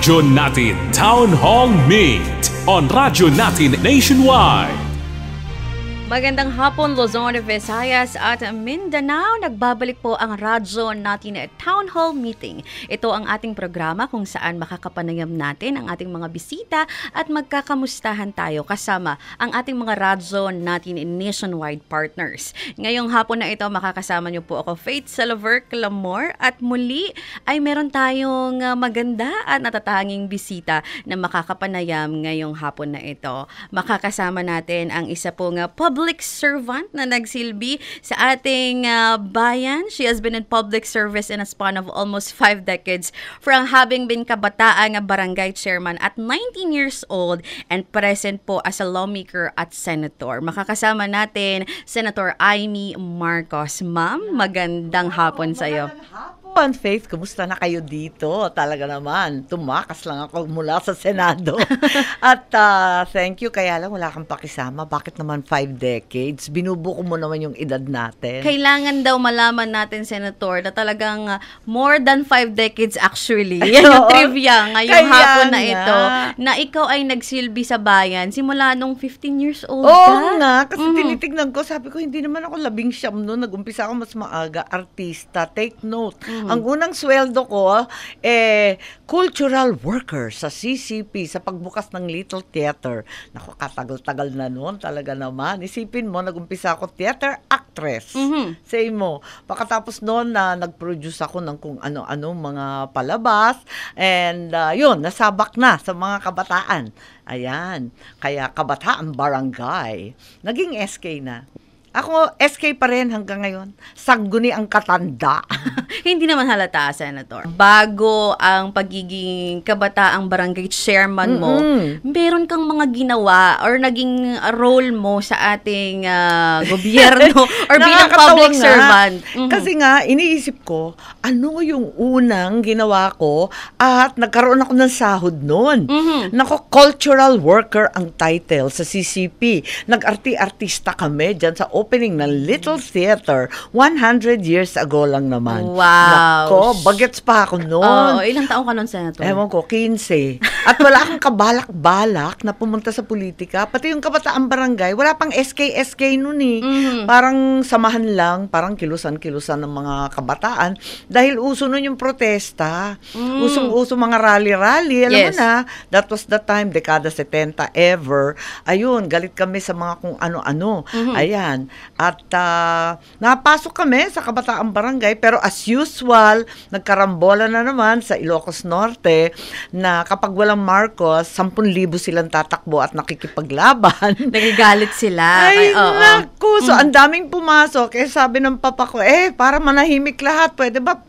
Radyo Natin Town Hall Meet on Radyo Natin Nationwide. Magandang hapon, Luzon, Visayas at Mindanao. Nagbabalik po ang Radyo Natin Town Hall Meeting. Ito ang ating programa kung saan makakapanayam natin ang ating mga bisita at magkakamustahan tayo kasama ang ating mga Radyo Natin Nationwide partners. Ngayong hapon na ito, makakasama niyo po ako, Faith Salaver Clamor, at muli ay meron tayong maganda at natatanging bisita na makakapanayam ngayong hapon na ito. Makakasama natin ang isa pong public servant na nagsilbi sa ating bayan. She has been in public service in a span of almost 5 decades from having been kabataang barangay chairman at 19 years old and present po as a lawmaker at senator. Makakasama natin Senator Imee Marcos. Ma'am, magandang hapon sa iyo. Faith, kumusta na kayo dito? Talaga naman, tumakas lang ako mula sa Senado. At thank you, kaya lang wala kang pakisama. Bakit naman 5 decades? Binubuko mo naman yung edad natin. Kailangan daw malaman natin, Senator, na talagang more than 5 decades actually. Yan yung trivia ngayong hapon na ito. Na ikaw ay nagsilbi sa bayan simula nung 15 years old ka. Oo nga, kasi tinitignan ko, sabi ko, hindi naman ako 19 noon. Nag-umpisa ako mas maaga, artista. Take note. Ang unang sweldo ko, cultural worker sa CCP, sa pagbukas ng Little Theater. Naku, katagal-tagal na noon, talaga naman. Isipin mo, nag-umpisa ako theater actress. Say mo. Pagkatapos noon, nag-produce ako ng kung ano-ano mga palabas. And yun, nasabak na sa mga kabataan. Ayan. Kaya kabataan barangay. Naging SK na. Ako, SK pa rin hanggang ngayon. Sangguni ang katanda. Hindi naman halata, Senator. Bago ang pagiging kabataang barangay chairman mo, meron kang mga ginawa or naging role mo sa ating gobyerno or bilang public servant. Kasi nga, iniisip ko, ano yung unang ginawa ko at nagkaroon ako ng sahod noon. Nako, cultural worker ang title sa CCP. Nag-arti-artista kami dyan sa opening ng Little Theater 100 years ago lang naman. Wow. Nako, bagets pa ako noon. Ilang taong ka noon, Senator? Ewan ko, 15. At wala akong kabalak-balak na pumunta sa politika. Pati yung kabataang barangay, wala pang SK noon eh. Parang samahan lang, parang kilusan-kilusan ng mga kabataan. Dahil uso noon yung protesta. Usong-uso mga rally-rally. Alam mo na, that was the time, dekada 70 ever. Ayun, galit kami sa mga kung ano-ano. Ayan. At napasok kami sa kabataang barangay, pero as usual, nagkarambola na naman sa Ilocos Norte na kapag walang Marcos, 10,000 silang tatakbo at nakikipaglaban. Nagagalit sila. Ay, naku. So, ang daming pumasok. Sabi ng papa ko, para manahimik lahat, pwede ba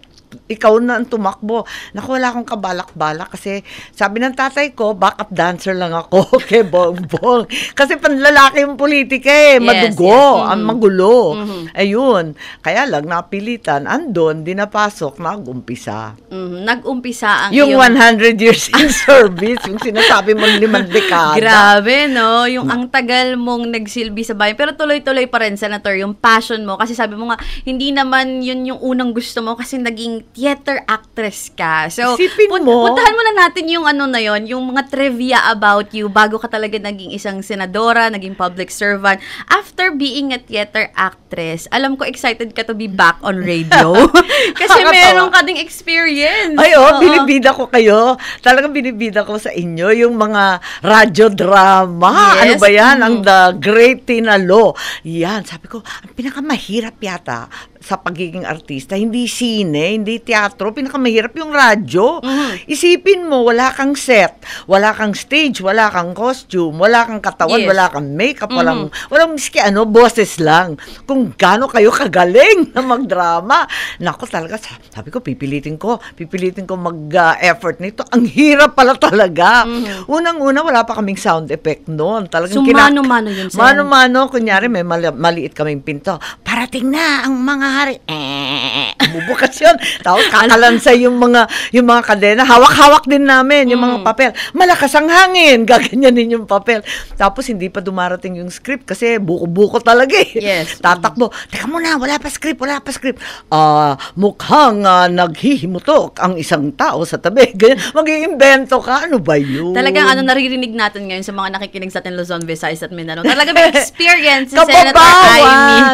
ikaw na ang tumakbo? Naku, wala akong kabalak-balak kasi sabi ng tatay ko, backup dancer lang ako kay Bongbong. Kasi panlalaki yung politika madugo, ang magulo. Ayun. Kaya lang, napilitan, andon, dinapasok, nag-umpisa. Nag-umpisa ang yung 100 years in service, yung sinasabi mong 5 dekada. Grabe, no? Yung ang tagal mong nagsilbi sa bayan. Pero tuloy-tuloy pa rin, Senator, yung passion mo. Kasi sabi mo nga, hindi naman yun yung unang gusto mo kasi naging theater actress ka. So, puntahan muna natin yung na yon, yung mga trivia about you bago ka talaga naging isang senadora, naging public servant. After being a theater actress, alam ko excited ka to be back on radio. Kasi meron ka ding experience. Ay, binibida ko kayo. Talagang binibida ko sa inyo yung mga radyo drama. Ano ba yan? Ang The Great Tinalo. Yan, sabi ko, ang pinakamahirap yata sa pagiging artista, hindi sine, hindi teatro, pinakamahirap yung radyo. Isipin mo, wala kang set, wala kang stage, wala kang costume, wala kang katawan, wala kang makeup, walang miski boses lang. Kung gaano kayo kagaling na magdrama. Naku, talaga, sabi ko, pipilitin ko mag-effort nito. Ang hirap pala talaga. Unang-una, wala pa kaming sound effect noon. So, mano-mano yun, Sen? Mano-mano, kunyari, may maliit kaming pinto. Parating na ang mga hari. magbubukasyon. Tapos kakalansay yung mga kadena. Hawak-hawak din namin yung mga papel. Malakas ang hangin. Gaganyanin yung papel. Tapos hindi pa dumarating yung script kasi buko-buko talaga eh. Yes. Tatakbo. Teka muna, wala pa script. Mukhang naghihimutok ang isang tao sa tabi. Ganyan. Mag-iimbento ka. Ano ba yun? Talagang naririnig natin ngayon sa mga nakikinig sa atin Luzon, Visayas at Mindanao. Talagang may experience si Kababawan! Senator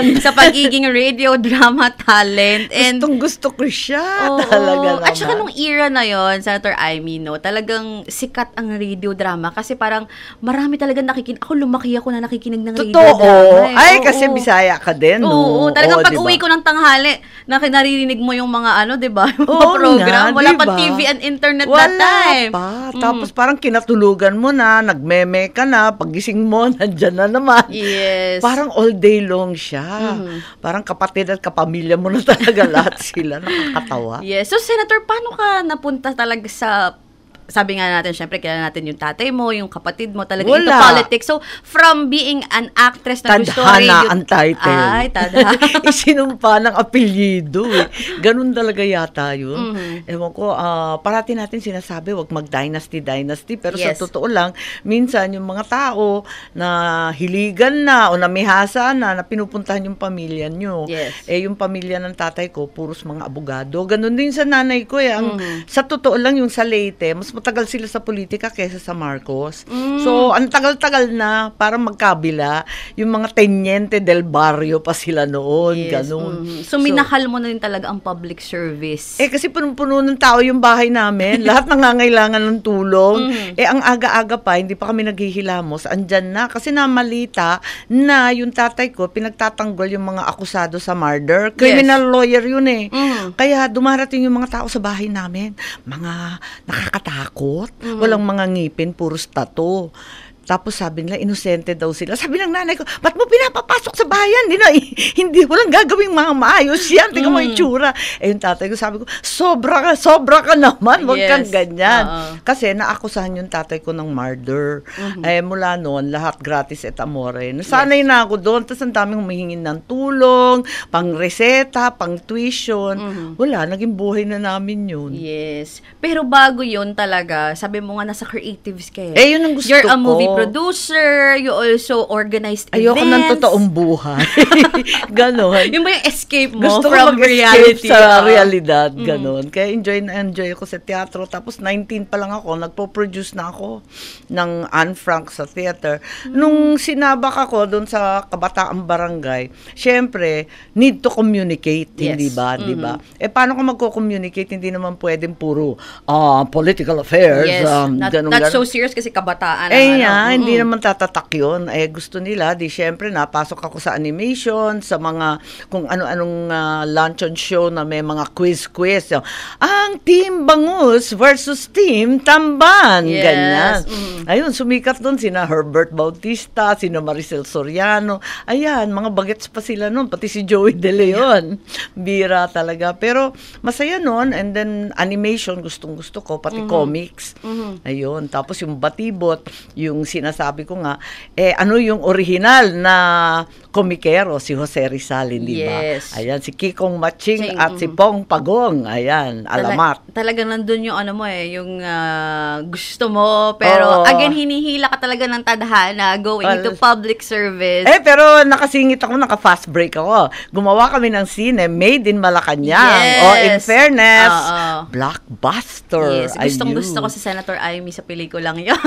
Amy sa pagiging radio drama talent. And Gustong-gusto ko siya. Oo. Talaga naman. At saka nung era na yon, Senator Amy, no, talagang sikat ang radio drama kasi parang marami talaga nakikinig. Ako lumaki ako na nakikinig ng radio Totoo. drama. Ay, kasi Bisaya ka din, no? Oo, talagang pag diba? uwi ko ng tanghali, naririnig mo yung mga di ba? Yung mga Oo program. nga, Wala diba? pa TV and internet that time. Wala pa. Tapos parang kinatulugan mo na, nagmeme ka na, pagising mo, nandyan na naman. Yes. Parang all day long siya. Parang kapatid at kapamilya mo na talaga lahat sila. Nakakatawa. Yes. So, Senator, paano ka napunta talaga sa, sabi nga natin, syempre, kilala natin yung tatay mo, yung kapatid mo, talaga into politics. So, from being an actress na gusto Tadhana ang title. Ay, tadhana. Isinumpa ng apelyido eh. Ganun talaga yata yun. Ewan ko, parati natin sinasabi, wag mag-dynasty. Pero sa Yes. totoo lang, minsan yung mga tao na hiligan na o namihasa na pinupuntahan yung pamilya nyo. Yes. Yung pamilya ng tatay ko, puros mga abogado. Ganun din sa nanay ko eh. Sa totoo lang yung sa Leyte, mas matagal sila sa politika kaysa sa Marcos. So, ang tagal-tagal na para magkabila, yung mga tenyente del barrio pa sila noon. Yes. Ganun. So, minahal mo na rin talaga ang public service. Kasi punong-puno ng tao yung bahay namin. Lahat nangangailangan ng tulong. Ang aga-aga pa, hindi pa kami naghihilamos. Andyan na. Kasi namalita na yung tatay ko, pinagtatanggol yung mga akusado sa murder. Criminal lawyer yun eh. Kaya dumarating yung mga tao sa bahay namin. Mga nakakatakot. Walang mga ngipin, puros tattoo. Tapos sabi nila, inosente daw sila. Sabi ng nanay ko, ba't mo pinapapasok sa bayan? Hindi, walang gagawing mga maayos yan. Tingnan mo yung tsura. Yung tatay ko, sabi ko, sobra ka naman. Huwag kang ganyan. Kasi naakusahan yung tatay ko ng murder. Mula noon, lahat gratis et amore. Nasanay na ako doon. Tapos ang daming humihingin ng tulong, pang reseta, pang tuition. Wala, naging buhay na namin yun. Yes. Pero bago yun talaga, sabi mo nga nasa creatives kayo. Yun ang gusto ko. You're a movie producer, you also organized events. Ayoko ng totoong buhay. Ganon. Yung ba yung escape mo Gusto from ko reality? sa realidad. Ganon. Kaya enjoy ako sa teatro. Tapos 19 pa lang ako, nagpo-produce na ako ng Anne Frank sa theater. Nung sinabak ako doon sa Kabataang Barangay, syempre, need to communicate, Yes. hindi ba? Diba? Paano ka magko-communicate? Hindi naman pwedeng puro political affairs. Yes. Not so serious kasi kabataan. Hindi naman tatatak yun. Gusto nila, syempre, napasok ako sa animation, sa mga, kung ano-anong luncheon show na may mga quiz-quiz. Ang Team Bangus versus Team Tamban. Yes. Ganyan. Ayun, sumikat doon sina Herbert Bautista, sina Maricel Soriano. Ayan, mga bagets pa sila noon, pati si Joey De Leon. Bira talaga. Pero masaya noon, and then animation, gustong-gusto ko, pati comics. Ayun, tapos yung Batibot, yung sinasabi ko nga, ano yung original na komikero, si Jose Rizal, hindi ba? Yes. Ayan, si Kikong Matching at si Pong Pagong. Ayan, alamat. Talagang nandun yung yung gusto mo, pero again, hinihila ka talaga ng tadhana going into public service. Pero nakasingit ako, naka-fast break ako. Gumawa kami ng sine, Made in Malacanang. Yes. In fairness, blockbuster. Yes, gustong-gusto ko si Senator Amy sa pelikulang yun.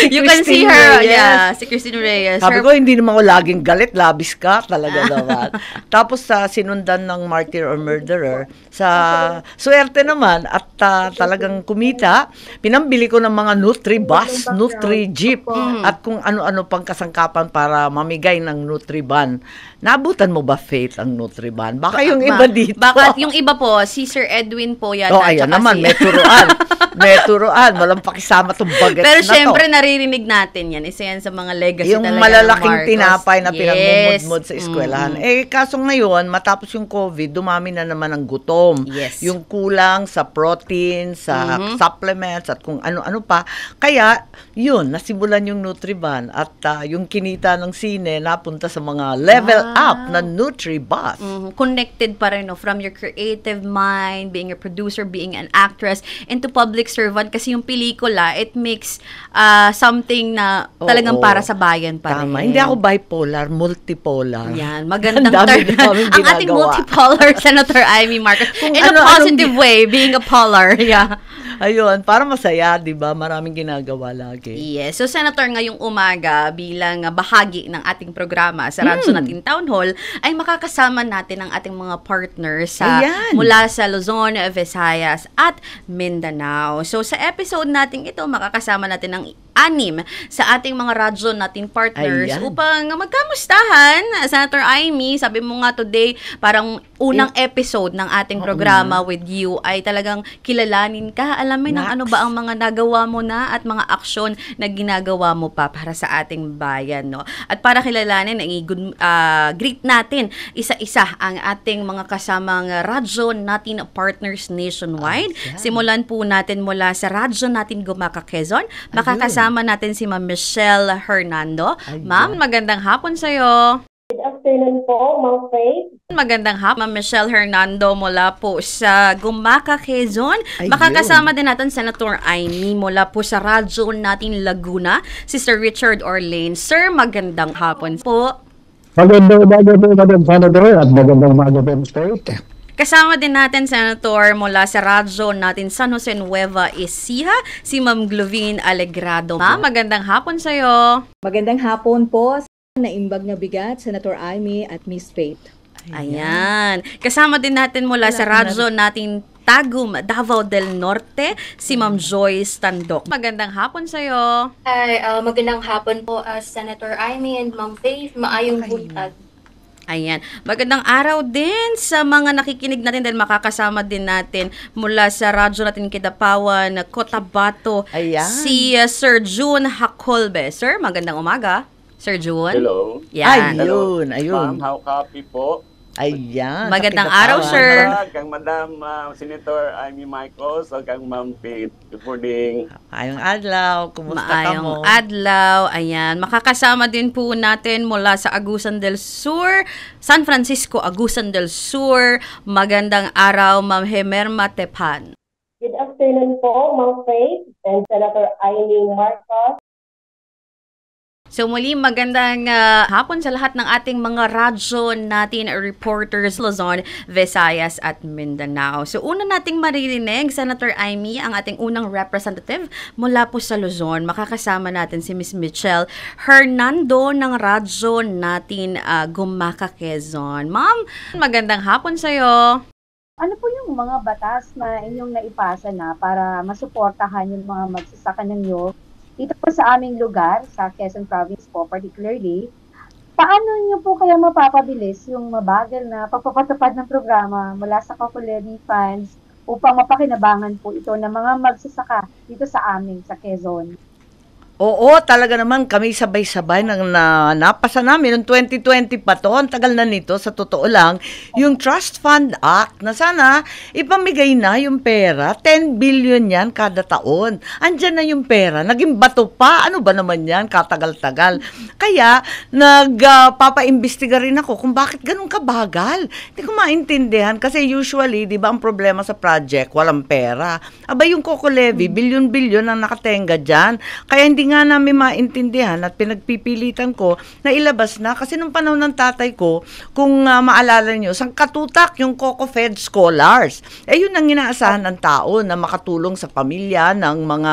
Si You can see Christine her, Reyes. si Christine Reyes. Sabi ko, hindi naman ako laging galit, labis ka, talaga naman. Tapos sinundan ng Martyr or Murderer, swerte naman, at talagang kumita, pinambili ko ng mga Nutri-Bus, Nutri-Jeep, at kung ano-ano pang kasangkapan para mamigay ng Nutri-Ban. Naabutan mo ba, Faith, ang Nutri-Ban? Baka yung iba dito. Baka yung iba po, si Sir Edwin po yan. Ayan naman, may turuan. may turuan, walang pakisama tong baget Pero na to. syempre, naririnig natin yan. Isa yan sa mga legacy Yung talaga malalaking ng Marcos. tinapay na Yes. pinagmumudmud sa eskwelahan. Kaso ngayon, matapos yung COVID, dumami na naman ang gutom. Yes. Yung kulang sa protein, sa supplements, at kung ano-ano pa. Kaya, yun, nasimulan yung Nutriban. At yung kinita ng sine, napunta sa mga level up na Nutribus. Connected pa rin, no? From your creative mind, being a producer, being an actress, into public servant. Kasi yung pelikula, it makes something na talagang Oo. para sa bayan pa rin. Tama. Hindi ako bipolar, multipolar. Yan, magandang Ang dami term. naming Ang ating ginagawa. multipolar Senator Amy Marcos. Kung In a ano-anong positive way, being a polar. Yeah. Ayun, para masaya, di ba? Maraming ginagawa lagi. Yes. So, Senator, ngayong umaga, bilang bahagi ng ating programa sa Radyo Natin Town Hall, ay makakasama natin ang ating mga partners Ayan. mula sa Luzon, Visayas, at Mindanao. So, sa episode natin ito, makakasama natin ang 6 sa ating mga radyo natin partners Ayan. upang magkamustahan. Senator Amy, sabi mo nga today, parang unang episode ng ating programa with you ay talagang kilalanin ka. Alamin ng ano ba ang mga nagawa mo na at mga aksyon na ginagawa mo pa para sa ating bayan, no? At para kilalanin, greet natin isa-isa ang ating mga kasamang radyo natin partners nationwide. Simulan po natin mula sa radyo natin Gumaka, Quezon. Makakasama natin si Ma'am Michelle Hernando. Ma'am, magandang hapon sa'yo. Good afternoon po, Ma'am Faith. Magandang hapon, Ma'am Michelle Hernando mula po sa Gumaka, Quezon. Ayun. Makakasama din natin Senator Amy mula po sa radyo natin Laguna, si Sir Richard Orlane. Sir, magandang hapon po. Magandang umaga po, Madam Senator, at magandang umaga po, State. Kasama din natin, Senator, mula sa radyo natin San Jose Nueva Ecija, si Ma'am Glovine Alegrado. Ma'am, magandang hapon sa'yo. Magandang hapon po sa naimbag na bigat, Senator Amy at Miss Faith. Ayan. Kasama din natin mula sa radyo natin Tagum, Davao del Norte, si Ma'am Joyce Tandok. Magandang hapon sa'yo. Hi, magandang hapon po, Senator Amy and Ma'am Faith. Maayong buntag. Ayan. Magandang araw din sa mga nakikinig natin dahil makakasama din natin mula sa radyo natin Kidapawan, Cotabato, Ayan. si Sir June Hacolbe. Sir, magandang umaga. Sir June. Hello. Yan. Ayun, ayun. Ma'am, how copy po? Ayan. Magandang sa araw, Kidapawan. sir. Kang Madam Senator Amy Michaels o kang Ma'am Faith. Good morning. Maayong adlaw. Kumusta ka Maayong mo? adlaw. Ayan. Makakasama din po natin mula sa Agusan del Sur, San Francisco, Agusan del Sur. Magandang araw, Ma'am Hemerma Tepan. Good afternoon po, Ma'am Faith and Senator Amy Marcos. So muli, magandang hapon sa lahat ng ating mga radyo natin, reporters, Luzon, Visayas at Mindanao. So una nating maririnig, Senator Amy, ang ating unang representative mula po sa Luzon. Makakasama natin si Miss Michelle Hernando ng radyo natin Gumaka, Quezon. Ma'am, magandang hapon sa'yo. Ano po yung mga batas na inyong naipasa na para masuportahan yung mga magsasaka ninyo dito po sa aming lugar, sa Quezon Province po particularly? Paano nyo po kaya mapapabilis yung mabagal na pagpapatupad ng programa mula sa Cocoledi Funds upang mapakinabangan po ito ng mga magsasaka dito sa amin, sa Quezon? Oo, talaga naman kami sabay-sabay nang napasa namin noong 2020 pa to. Ang tagal na nito, sa totoo lang, yung Trust Fund Act na sana ipamigay na yung pera. 10 billion yan kada taon. Andyan na yung pera. Naging bato pa. Ano ba naman yan? Katagal-tagal. Kaya, nagpapaimbestiga rin ako kung bakit ganun kabagal. Hindi ko maintindihan. Kasi usually, di ba ang problema sa project, walang pera. Aba, yung Coco Levy, bilyon-bilyon ang nakatenga dyan. Kaya hindi nga namin maintindihan at pinagpipilitan ko na ilabas na kasi nung panahon ng tatay ko, kung maalala nyo, sang katutak yung Coco Fed Scholars. Yun ang inaasahan ng tao na makatulong sa pamilya ng mga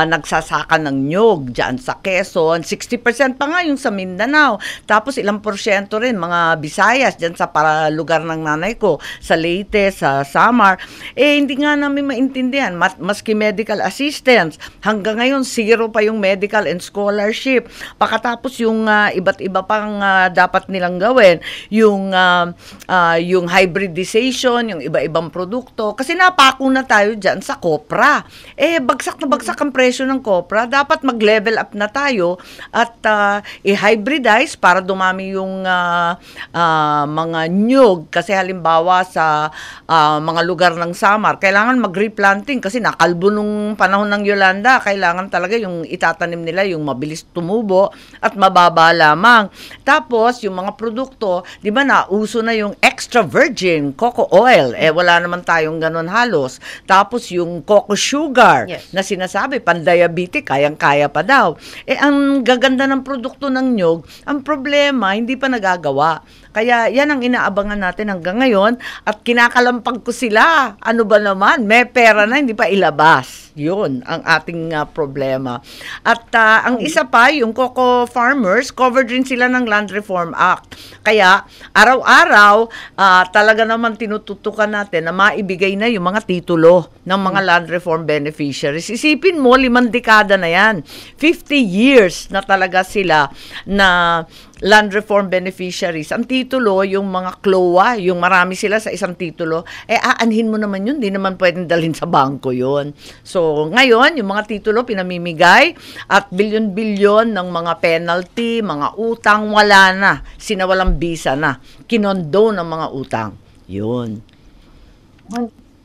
nagsasaka ng nyog dyan sa Quezon. 60% pa nga yung sa Mindanao. Tapos ilang porsyento rin mga Visayas dyan sa lugar ng nanay ko, sa Leyte, sa Samar. Hindi nga namin maintindihan. Maski medical assistance, hanggang ngayon 0 pa pa yung medical and scholarship. Pakatapos yung iba't iba pang dapat nilang gawin, yung hybridization, yung iba-ibang produkto. Kasi napako na tayo dyan sa kopra. Bagsak na bagsak ang presyo ng kopra. Dapat mag-level up na tayo at i-hybridize para dumami yung mga nyug. Kasi halimbawa sa mga lugar ng Samar, kailangan mag-replanting kasi nakalbo nung panahon ng Yolanda. Kailangan talaga yung itatanim nila yung mabilis tumubo at mababa lamang. Tapos, yung mga produkto, di ba nauso na yung extra virgin cocoa oil. Wala naman tayong ganun halos. Tapos, yung cocoa sugar na sinasabi, pan-diabetic, kayang-kaya pa daw. Ang gaganda ng produkto ng nyug, ang problema, hindi pa nagagawa. Kaya yan ang inaabangan natin hanggang ngayon at kinakalampag ko sila. Ano ba naman? May pera na, hindi pa ilabas. Yun ang ating problema. At ang isa pa, yung cocoa farmers, covered rin sila ng Land Reform Act. Kaya araw-araw, talaga naman tinututukan natin na maibigay na yung mga titulo ng mga land reform beneficiaries. Isipin mo, 5 dekada na yan. 50 years na talaga sila na land reform beneficiaries. Ang titulo, yung mga CLOA, yung marami sila sa isang titulo, aanhin mo naman yun, di naman pwedeng dalhin sa bangko yun. So, ngayon, yung mga titulo pinamimigay at bilyon-bilyon ng mga penalty, mga utang, wala na. Sinawalang bisa na. Kinondo ng mga utang. Yun.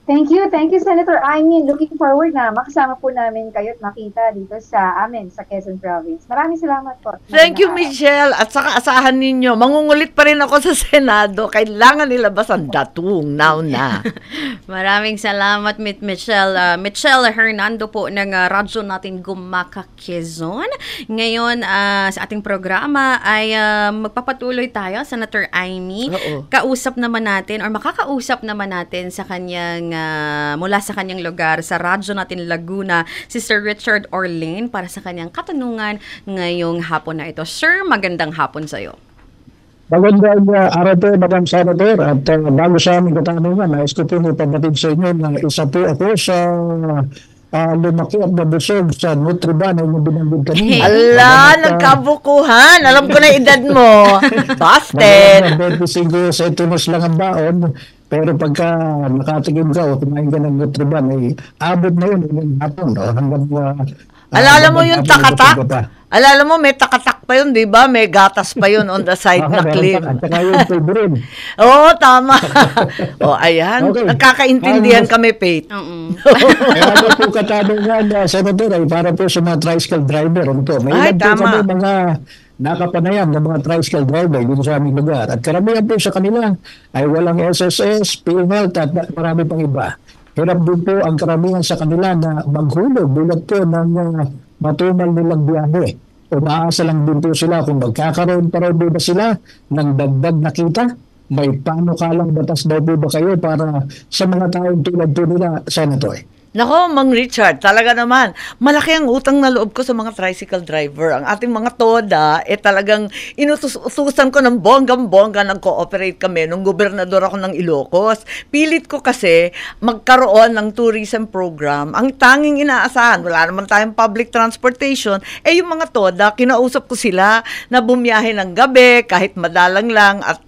Thank you, Senator Amy. Looking forward na makasama po namin kayo at makita dito sa amin sa Quezon Province. Maraming salamat po. Thank you, Michelle. At saka asahan ninyo, mangungulit pa rin ako sa Senado. Kailangan nilabas ang datung now na. Maraming salamat, Michelle. Michelle Hernando po ng radyo natin Gumaka, Quezon. Ngayon, sa ating programa ay magpapatuloy tayo, Senator Amy. Kausap naman natin or makakausap naman natin sa kanyang mula sa kanyang lugar sa radyo natin Laguna, si Sir Richard Orlane para sa kanyang katanungan ngayong hapon na ito. Sir, magandang hapon sa iyo. Magandang araw po, Madam Senator. At bago sa aming katanungan, nais ko po ipabatid sa inyo na isa po ako sa lumaki at nabusog sa Nutriban na inyong binanggit kanina. Nagkabukuhan. Alam ko na edad mo. Busted. 25 centimos lang ang baon. Pero pagka nakatigim ka o kumain ka ng Nutriban, abot na yun yung hapon. Alala mo yung takatak? Alala mo, may takatak pa yun, di ba? May gatas pa yun on the side na clip. At saka yung tuburin. Oo, tama. Ayan. Okay. Nagkakaintindihan kami, Pate. Kaya ano po katanungan, Senator, ay para po sa mga tricycle driver. May ilan po kami mga nakapanayam ng mga tricycle driver dito sa aming lugar. At karamihan po sa kanila ay walang SSS, PhilHealth at marami pang iba. Hirap din po ang karamihan sa kanila na maghulog bulad po ng matumal nilang biyahe. Umaasa lang din po sila kung magkakaroon pa rin ba sila ng dagdag na kita. May panukalang batas daw po ba kayo para sa mga taong tulad po nila, Senator? Nako, Mang Richard, talaga naman, malaki ang utang na loob ko sa mga tricycle driver. Ang ating mga TODA, talagang inutusan ko ng bonggang-bongga, nag-cooperate kami nung gobernador ako ng Ilocos. Pilit ko kasi magkaroon ng tourism program. Ang tanging inaasahan, wala naman tayong public transportation, yung mga TODA, kinausap ko sila na bumiyahe ng gabi, kahit madalang lang at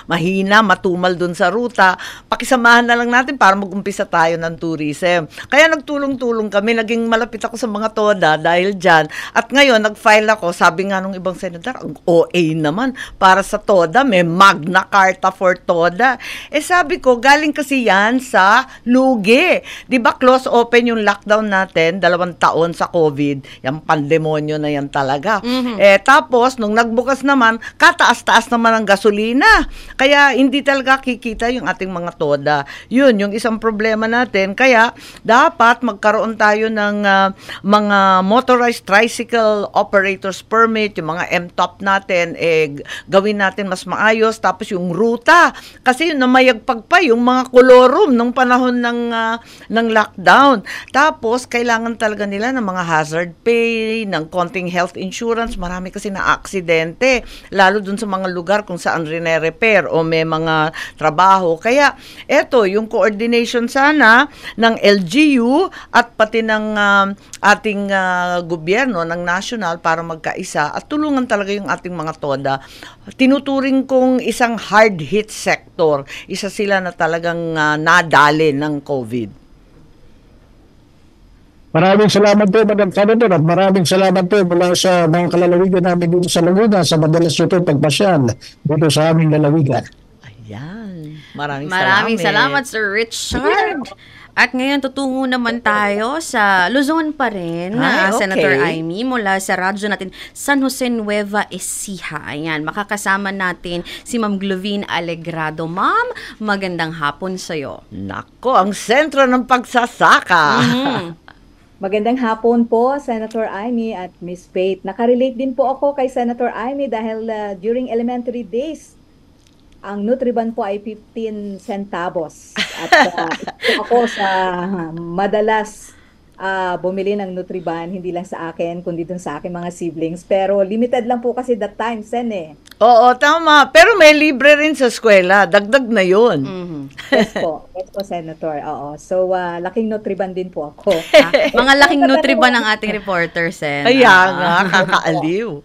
mahina, matumal dun sa ruta. Pakisamahan na lang natin para mag-umpisa tayo ng tourism. Kaya nagtulong-tulong kami, naging malapit ako sa mga TODA dahil dyan. At ngayon, nag-file ako, sabi nga nung ibang senator, ang OA naman, para sa TODA, may Magna Carta for TODA. Sabi ko, galing kasi yan sa lugi. Di ba close open yung lockdown natin, 2 taon sa COVID, yung pandemonyo na yan talaga. Tapos, nung nagbukas naman, kataas-taas naman ang gasolina. Kaya, hindi talaga kikita yung ating mga TODA. Yun, yung isang problema natin. Kaya, dapat magkaroon tayo ng mga motorized tricycle operators permit, yung mga MTOP natin, gawin natin mas maayos. Tapos yung ruta, kasi namayagpag pa yung mga kolorum nung panahon ng lockdown. Tapos, kailangan talaga nila ng mga hazard pay, ng konting health insurance. Marami kasi na aksidente, lalo dun sa mga lugar kung saan rine-repair o may mga trabaho. Kaya, eto, yung coordination sana ng LGU LGU at pati ng ating gobyerno, ng national, para magkaisa at tulungan talaga yung ating mga TODA. Tinuturing kong isang hard-hit sector. Isa sila na talagang nadali ng COVID. Maraming salamat po, Madam Senator, at maraming salamat po mula sa mga kalalawigan namin dito sa Laguna sa madalas nyo po pagpasyal dito sa aming lalawigan. Ayan. Maraming salamat, Sir Richard. At ngayon, tutungo naman tayo sa Luzon pa rin, okay. Senator Amy, mula sa radyo natin, San Jose Nueva Ecija. Ayan, makakasama natin si Ma'am Glovine Alegrado. Ma'am, magandang hapon sa'yo. Nako, ang sentro ng pagsasaka. Magandang hapon po, Senator Amy at Miss Faith. Nakarelate din po ako kay Senator Amy dahil during elementary days, ang Nutriban po ay 15 centavos. At ito ako sa madalas bumili ng Nutriban, hindi lang sa akin, kundi dun sa aking mga siblings. Pero limited lang po kasi that time, Sen eh. Oo, tama. Pero may libre rin sa eskwela. Dagdag na yun. Yes po, Senator. Oo. So, laking Nutriban din po ako. Mga laking Nutriban ng ating reporter, Sen. Ayan nga, kakaaliw.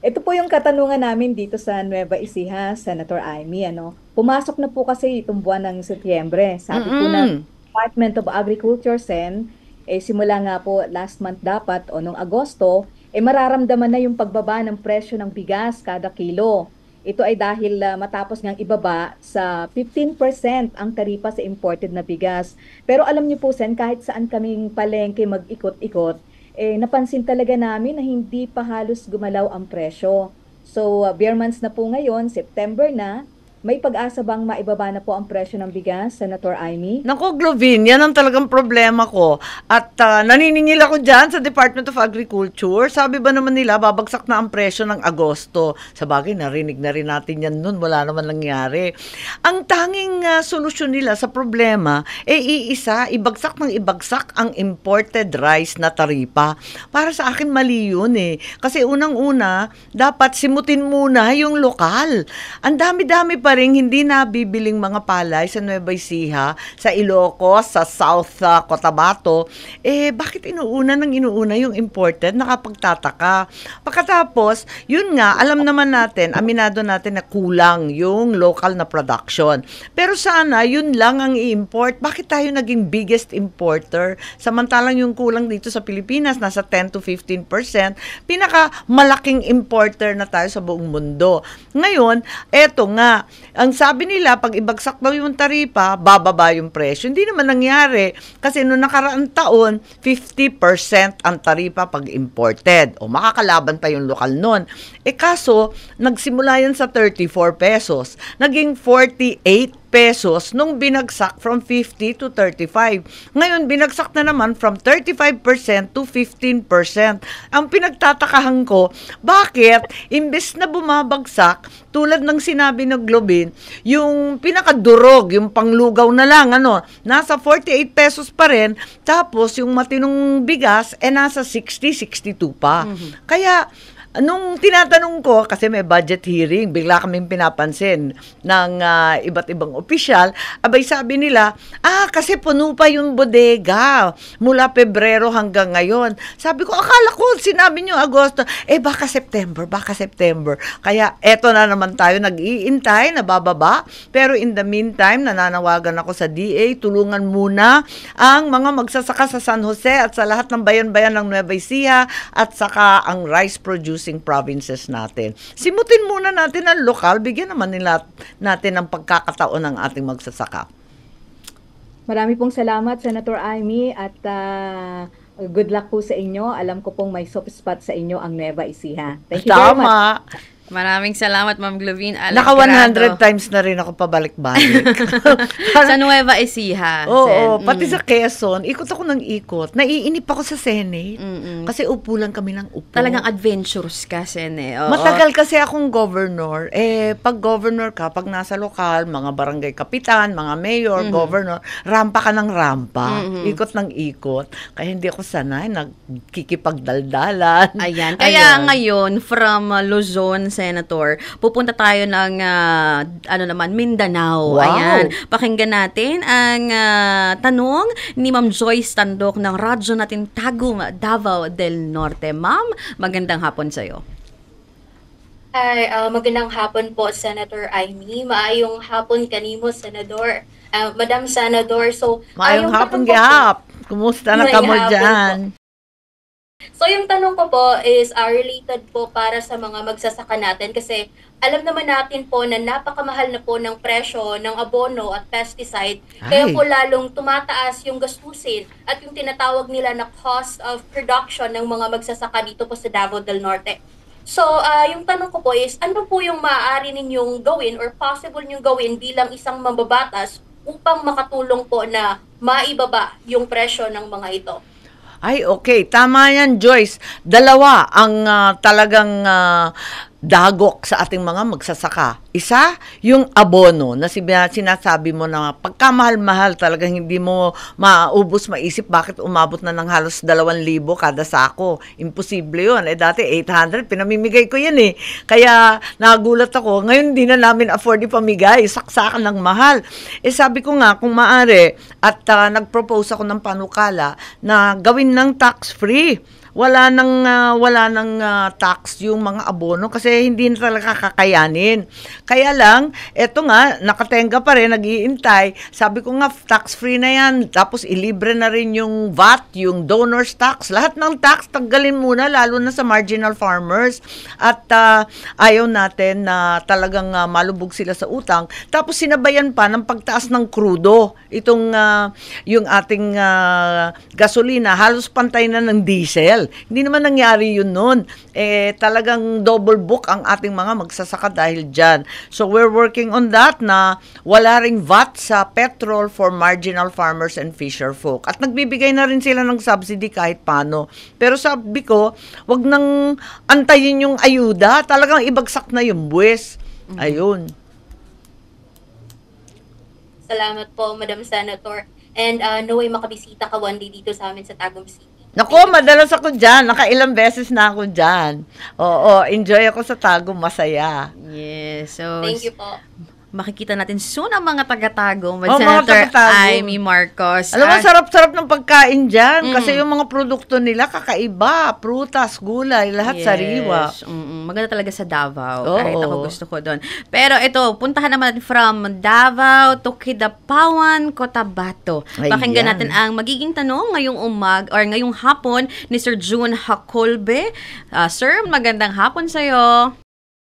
Ito po yung katanungan namin dito sa Nueva Ecija, Senator Amy. Pumasok na po kasi itong buwan ng Setyembre. Sabi po ng Department of Agriculture, Sen, simula nga po last month dapat o noong Agosto, mararamdaman na yung pagbaba ng presyo ng bigas kada kilo. Ito ay dahil matapos ngang ibaba sa 15% ang taripa sa imported na bigas. Pero alam niyo po, Sen, kahit saan kaming palengke mag-ikot-ikot, napansin talaga namin na hindi pa halos gumalaw ang presyo. So, bare months na po ngayon, September na, may pag-asa bang maibaba na po ang presyo ng bigas, Senator Amy? Naku, Glovine, yan ang talagang problema ko. At naniningil ako dyan sa Department of Agriculture. Sabi ba naman nila, babagsak na ang presyo ng Agosto. Sa bagay, narinig na rin natin yan nun. Wala naman nangyari. Ang tanging solusyon nila sa problema, iisa, ibagsak ng ibagsak ang imported rice na taripa. Para sa akin, mali yun eh. Kasi unang-una, dapat simutin muna yung lokal. Ang dami-dami pa rin hindi nabibiling mga palay sa Nueva Ecija, sa Ilocos, sa South Cotabato, bakit inuuna yung imported? Nakapagtataka. Pagkatapos, yun nga, alam naman natin, aminado natin na kulang yung local na production. Pero sana, yun lang ang i-import. Bakit tayo naging biggest importer? Samantalang yung kulang dito sa Pilipinas, nasa 10 to 15%, pinakamalaking importer na tayo sa buong mundo. Ngayon, eto nga, ang sabi nila, pag ibagsak daw yung taripa, bababa yung presyo. Hindi naman nangyari. Kasi noong nakaraang taon, 50% ang taripa pag imported. O makakalaban pa yung lokal nun. Kaso, nagsimula yan sa 34 pesos. Naging 48 pesos nung binagsak from 50 to 35. Ngayon, binagsak na naman from 35% to 15%. Ang pinagtatakahan ko, bakit imbes na bumabagsak, tulad ng sinabi ng Glovine, yung pinakadurog, yung panglugaw na lang, nasa 48 pesos pa rin, tapos yung matinong bigas, nasa 60, 62 pa. Kaya, nung tinatanong ko, kasi may budget hearing, bigla kaming pinapansin ng iba't ibang opisyal, abay sabi nila, kasi puno pa yung bodega mula Pebrero hanggang ngayon. Sabi ko, akala ko, sinabi nyo Agosto, baka September. Kaya eto na naman tayo, nag-iintay, nabababa, pero in the meantime, nananawagan ako sa DA, tulungan muna ang mga magsasaka sa San Jose at sa lahat ng bayan-bayan ng Nueva Ecija at saka ang rice producing provinces natin. Simutin muna natin ang lokal, bigyan naman nila natin ang pagkakataon ng ating magsasaka. Marami pong salamat, Senator Amy, at good luck po sa inyo. Alam ko pong may soft spot sa inyo ang Nueva Ecija. Thank you very much. Maraming salamat, Ma'am Glovine Alegrado. Naka 100 times na rin ako pabalik-balik. Sa Nueva Ecija. Oo, pati sa Quezon, ikot ako ng ikot. Naiinip ako sa Senate. Kasi upo lang kami ng upo. Talagang adventures ka, Sen. Matagal kasi akong governor. Pag governor ka, pag nasa lokal, mga barangay kapitan, mga mayor, governor, rampa ka ng rampa. Ikot ng ikot. Kaya hindi ako sanay, nagkikipagdaldalan. Ayan. Kaya ngayon, from Luzon, Senator, pupunta tayo ng Mindanao. Wow. Ayan. Pakinggan natin ang tanong ni Ma'am Joyce Tandok ng radyo natin Tagum, Davao del Norte. Ma'am, magandang hapon sa'yo. Hi, magandang hapon po, Senator Amy. Maayong hapon kanimo, Senador. Madam Senador, so... Maayong hapon, Gihap. Kumusta na ka mo dyan? So, yung tanong ko po is related po para sa mga magsasaka natin kasi alam naman natin po na napakamahal na po ng presyo ng abono at pesticide. Kaya po lalong tumataas yung gastusin at yung tinatawag nila na cost of production ng mga magsasaka dito po sa Davao del Norte. So, yung tanong ko po is, ano po yung maaari ninyong gawin or possible ninyong gawin bilang isang mambabatas upang makatulong po na maibaba yung presyo ng mga ito? Ay, okay. Tama yan, Joyce. Dalawa ang talagang dagok sa ating mga magsasaka. Isa, yung abono na sinasabi mo na pagkamahal-mahal talagang hindi mo maubos maisip bakit umabot na ng halos 2,000 kada sako. Imposible yun. Dati 800, pinamimigay ko yan eh. Kaya nagulat ako, ngayon hindi na namin afford ipamigay, saksakan ng mahal. Sabi ko nga, kung maaari, at nag-propose ako ng panukala na gawin ng tax-free. Wala nang tax yung mga abono kasi hindi na talaga kakayanin. Kaya lang, eto nga, nakatenga pa rin, nag-iintay. Sabi ko nga, tax-free na yan. Tapos ilibre na rin yung VAT, yung donor's tax. Lahat ng tax, tanggalin muna, lalo na sa marginal farmers. At ayaw natin na talagang malubog sila sa utang. Tapos sinabayan pa ng pagtaas ng krudo. Itong yung ating gasolina, halos pantay na ng diesel. Hindi naman nangyari yun noon. Talagang double book ang ating mga magsasaka dahil dyan. So we're working on that na wala ring VAT sa petrol for marginal farmers and fisher folk. At nagbibigay na rin sila ng subsidy kahit paano. Pero sabi ko, wag nang antayin yung ayuda. Talagang ibagsak na yung buwis. Ayun. Salamat po, Madam Senator. And naway makabisita ka one day dito sa amin sa Tagum City. Naku, madalas ako dyan. Nakailang beses na ako dyan. Oo, enjoy ako sa Tagum. Masaya. Yes. So, thank you po. Makikita natin soon ang mga taga-Tagum. Mga Senator Amy Marcos. Alam mo, sarap-sarap ng pagkain dyan. Kasi yung mga produkto nila, kakaiba. Prutas, gulay, lahat sariwa. Maganda talaga sa Davao. Kahit ako gusto ko doon. Pero ito, puntahan naman from Davao to Kidapawan, Cotabato. Pakinggan natin ang magiging tanong ngayong hapon ni Sir June Hacolbe. Sir, magandang hapon sa'yo.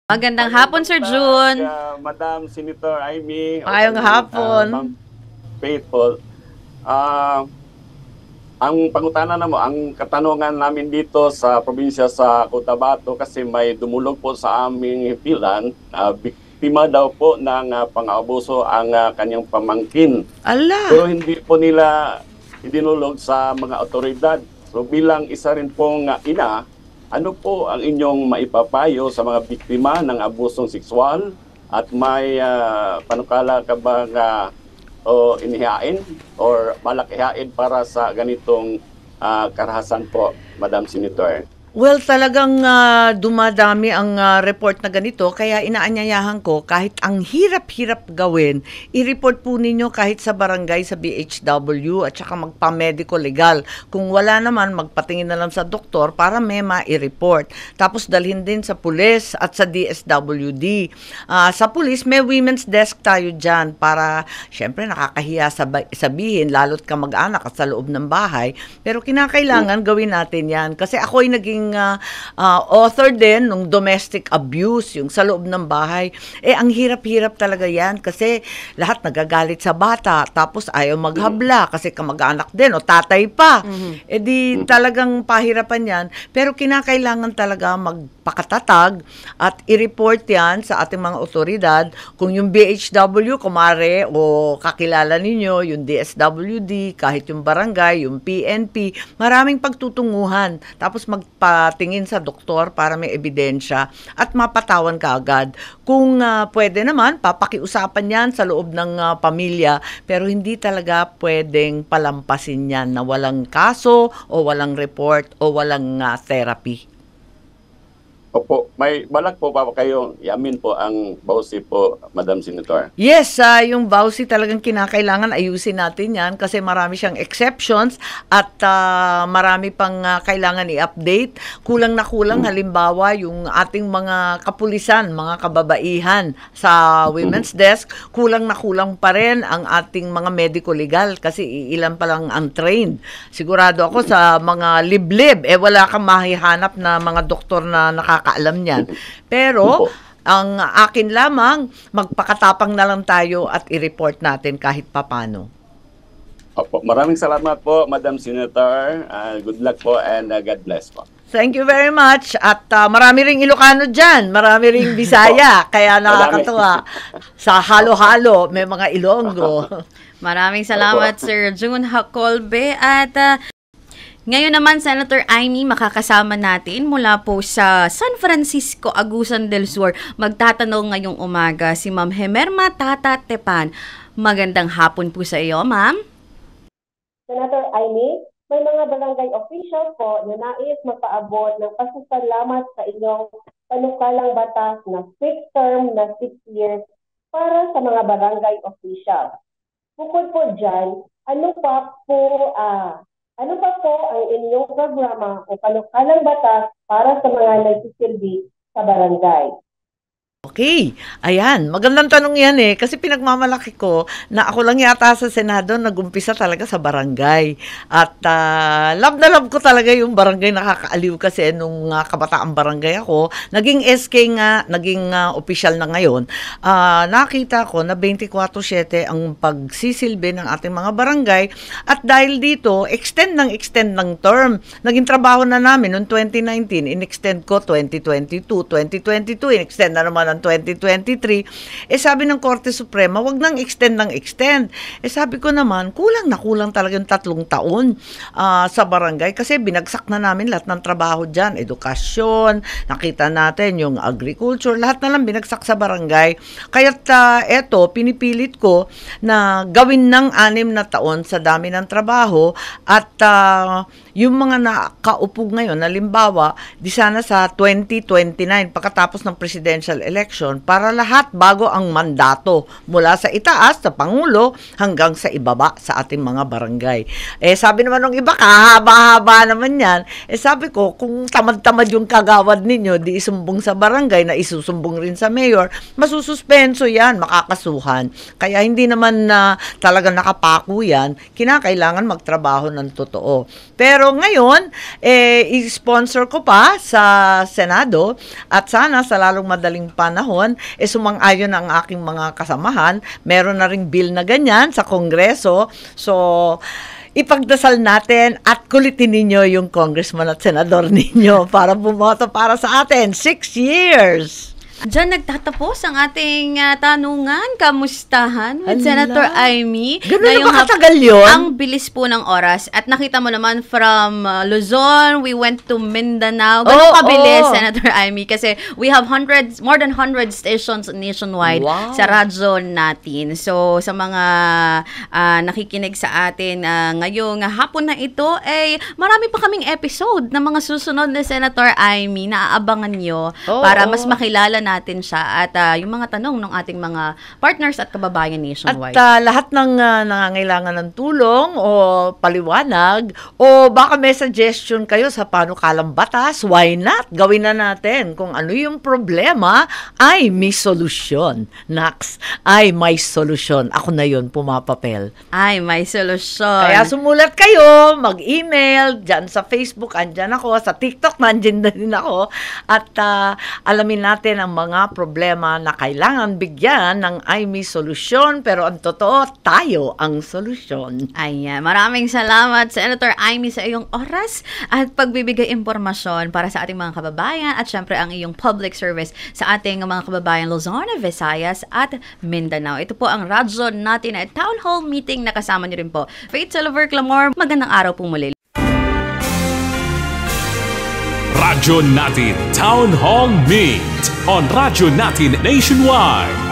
Magandang hapon, Sir June. Madam Senator Amy. Ayong hapon. Ma'am Faithful. Ang pangutana na mo, ang katanungan namin dito sa probinsya sa Cotabato kasi may dumulog po sa aming hipilan. Biktima daw po ng pang-abuso ang kanyang pamangkin. Ala! Pero hindi po nila idinulog sa mga otoridad. So bilang isa rin pong ina, ano po ang inyong maipapayo sa mga biktima ng abusong sexual at may panukala ka ba inihain or malakihain para sa ganitong karahasan po, Madam Senator? Well, talagang dumadami ang report na ganito, kaya inaanyayahan ko kahit ang hirap-hirap gawin, i-report po ninyo kahit sa barangay, sa BHW at saka magpa-medico legal. Kung wala naman, magpatingin na lang sa doktor para may ma-i-report. Tapos dalhin din sa pulis at sa DSWD. Sa pulis, may women's desk tayo dyan para, syempre, nakakahiya sabihin, lalo't ka mag-anak at sa loob ng bahay. Pero kinakailangan gawin natin yan. Kasi ako'y naging author din ng domestic abuse, yung sa loob ng bahay. Ang hirap-hirap talaga yan kasi lahat nagagalit sa bata, tapos ayaw maghabla kasi kamag-anak din o tatay pa. Di talagang pahirapan yan. Pero kinakailangan talaga magpakatatag at i-report yan sa ating mga otoridad. Kung yung BHW, kumare o kakilala ninyo, yung DSWD, kahit yung barangay, yung PNP, maraming pagtutunguhan. Tapos magpatingin sa doktor para may ebidensya at mapatawan ka agad. Kung pwede naman, papakiusapan yan sa loob ng pamilya, pero hindi talaga pwedeng palampasin yan na walang kaso o walang report o walang therapy. Opo. may balak po pa kayo yamin po ang BAUSI po, Madam Senator? Yes, yung BAUSI talagang kinakailangan ayusin natin yan kasi marami siyang exceptions at marami pang kailangan i-update. Kulang na kulang, halimbawa, yung ating mga kapulisan, mga kababaihan sa women's desk, kulang na kulang pa rin ang ating mga medico-legal kasi ilan pa lang ang trained. Sigurado ako sa mga liblib, wala kang mahihanap na mga doktor na nakakaalam yan. Pero, ang akin lamang, magpakatapang na lang tayo at i-report natin kahit papano. Opo, maraming salamat po, Madam Senator. Good luck po and God bless po. Thank you very much. At marami ring Ilocano dyan, marami ring Bisaya, kaya nakakatuwa. Sa halo-halo, may mga Ilonggo. Maraming salamat, Sir June Hacolbe. At ngayon naman, Senator Amy, makakasama natin mula po sa San Francisco, Agusan del Sur. Magtatanong ngayong umaga si Ma'am Hemerma Tata Tepan. Magandang hapon po sa iyo, Ma'am. Senator Amy, may mga barangay officials po na nais magpaabot ng pasasalamat sa inyong panukalang batas na fixed term na 6 years para sa mga barangay officials. Bukod po dyan, ano pa po ang inyong programa o panukalang batas para sa mga nagsisilbi sa barangay? Okay, ayan, magandang tanong yan kasi pinagmamalaki ko na ako lang yata sa Senado nagumpisa talaga sa barangay at love na love ko talaga yung barangay, nakakaaliw kasi nung kabataang barangay ako, naging SK nga, naging opisyal na ngayon, nakita ko na 24/7 ang pagsisilbi ng ating mga barangay at dahil dito, extend ng term, naging trabaho na namin noong 2019, in-extend ko 2022, in-extend na naman 2023, sabi ng Korte Suprema, wag nang extend. Sabi ko naman, kulang talaga yung 3 taon sa barangay kasi binagsak na namin lahat ng trabaho dyan, edukasyon, nakita natin yung agriculture, lahat na lang binagsak sa barangay. Kaya't eto, pinipilit ko na gawin ng 6 na taon sa dami ng trabaho at yung mga nakaupo ngayon, halimbawa, di sana sa 2029 pagkatapos ng presidential election para lahat bago ang mandato mula sa itaas, sa Pangulo, hanggang sa ibaba sa ating mga barangay. Sabi naman ng iba, kahaba-haba naman yan. Sabi ko, kung tamad-tamad yung kagawad ninyo, di isumbong sa barangay na isusumbong rin sa mayor, masususpenso yan, makakasuhan. Kaya hindi naman talagang nakapako yan, kinakailangan magtrabaho ng totoo. Pero ngayon, i-sponsor ko pa sa Senado at sana sa lalong madaling panahon, sumang-ayon ang aking mga kasamahan. Meron na ring bill na ganyan sa Kongreso. So, ipagdasal natin at kulitin ninyo yung congressman at senador ninyo para bumoto para sa atin. 6 years! Diyan nagtatapos ang ating tanungan, kamustahan with Senator Amy. Ganun na ba katagal yun? Ang bilis po ng oras. At nakita mo naman from Luzon, we went to Mindanao. Ganun kabilis, Senator Amy. Kasi we have more than 100 stations nationwide sa radyo natin. So, sa mga nakikinig sa atin ngayong hapon na ito, marami pa kaming episode ng mga susunod na Senator Amy na aabangan nyo para mas makilala natin siya at yung mga tanong ng ating mga partners at kababayan nationwide. At lahat ng nangangailangan ng tulong o paliwanag o baka may suggestion kayo sa panukalang batas, why not? Gawin na natin. Kung ano yung problema, ay may solusyon. Nax, ay may solusyon. Ako na yun, pumapapel. Ay, may solusyon. Kaya sumulat kayo, mag-email, dyan sa Facebook, andyan ako, sa TikTok, nandyan din ako. At alamin natin ang mga problema na kailangan bigyan ng may solusyon, pero ang totoo, tayo ang solusyon. Ayan, maraming salamat, Senator Amy, sa iyong oras at pagbibigay impormasyon para sa ating mga kababayan at syempre ang iyong public service sa ating mga kababayan Luzon, Visayas at Mindanao. Ito po ang radyo natin at Town Hall Meeting na kasama niyo rin po. Faith Silver Clamor, magandang araw po muli. Radyo Natin Town Hall Meet on Radyo Natin Nationwide.